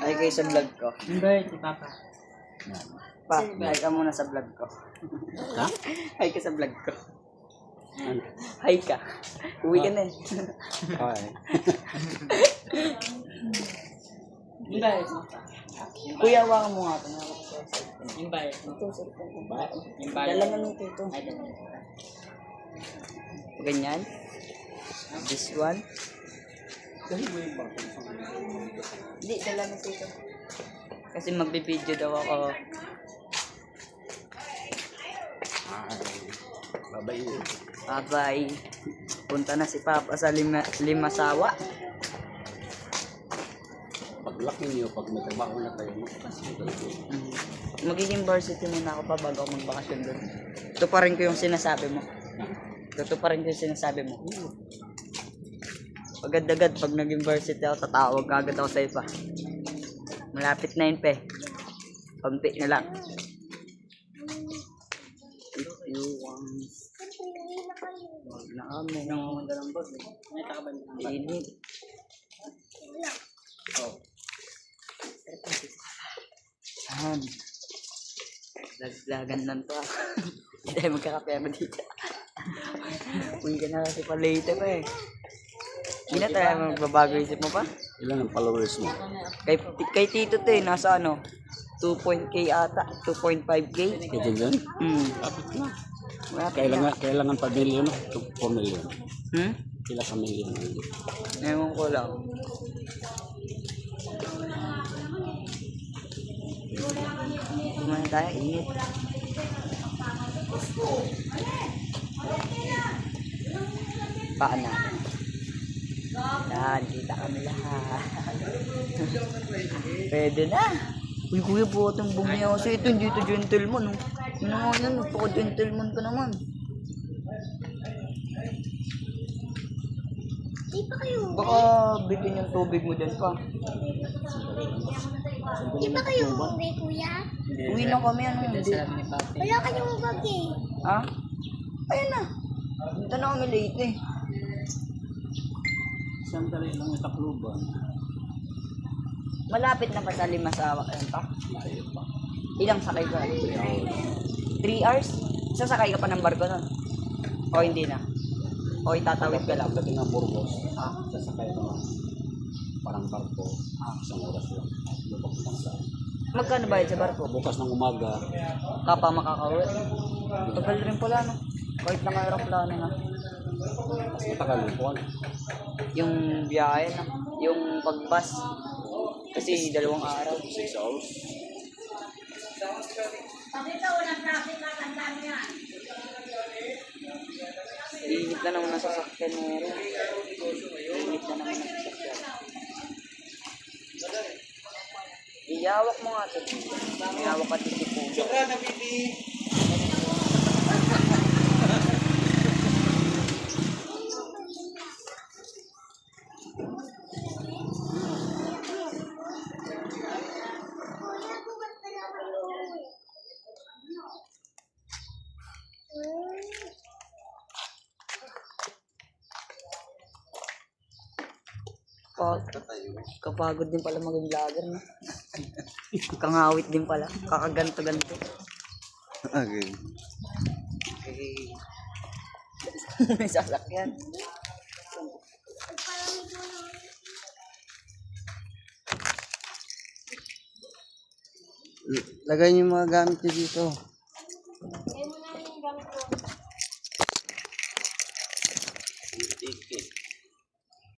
Ay kayo sa vlog ko. Hindi, si Papa. Pa, hi ka muna sa vlog ko. Ha? Hi ka sa vlog ko. Ano? Hi ka. Uwi ka na eh. Hi. Yung bayad mo. Kuya, hawakan mo nga ito. Yung bayad mo. Ito, cellphone ko. Yung bayad. Dala na nito ito. Ay, dala. Ganyan. This one. Hindi, dala na ito. Kasi magbibideo daw ako. Babay. Bye-bye. Punta na si Papa sa Limasawa. Paglaki niyo, pag nagtrabaho na kayo, Magiging varsity muna ako pa bago ako magbakasyon doon. Ito pa rin ko yung sinasabi mo. Ito pa rin ko yung sinasabi mo. Agad-agad pag naging varsity ako, tatawag agad ako sa'yo pa. Malapit na yun, pe. Kunti na lang. If you want... Huwag na kami. Nangungundo ng boss. May takabal ng boss. Init. Oh. Yan. Laglagan lang to ah. Hindi tayo magkakapera dito. Uwi ka na kasi pa late pa eh. Hindi na tayo magbabago isip mo pa? Ilan ang followers mo? Kay Tito to eh, nasa ano? 2.k ata, 2.5k. Ito dyan? Lapit na. Kailangan pa million, 4 million. Kila sa million. Ewan ko lang. Kumana tayo, init. Paan natin. Yan, kita kami lahat. Pwede na. Uy, kuya, buhat ang bumiyaw sa ito. Hindi ito gentleman. Oh. Yun naman yan, magpaka-gentleman ka naman. Di pa kayo Baka bitin yung tubig mo dyan pa. Di pa kayo umuwi, kuya? Uwi na kami, ano? Sabi ni Papa. Wala kayong bag eh. Ha? Ayun na. Punta na kami late eh. Isang dali lang yung Tacloban. Malapit na pa sa Limasawa. Ayun pa. Layo pa. Ilang sakay ka? 3 hours? Sasakay ka pa ng barko nun? O hindi na? O itatawid ka lang? Pagdating ng Burgos, sasakay naman. Parang barko, isang oras lang. Lubak lang sa... Magkano bayad sa barko? Bukas ng umaga, Kapa makakauwi. Tagal rin pala no? Kahit na may aeroplano na. mas matagal yung buwan. Yung biyahe na. Yung pagbus. Kasi 2 araw. 6 hours. Init na naman ang sasakyan meron. Init na naman ang sasakyan. Iyawak mo nga ito. Iyawak ka dito po. Kapagod din pala maging vlogger, no? Kangawit din pala. Kakaganto-ganto. Okay. May sasakyan. Lagay niyo mga gamit niyo dito. Kaya mo na yung gamit ko. Ticket.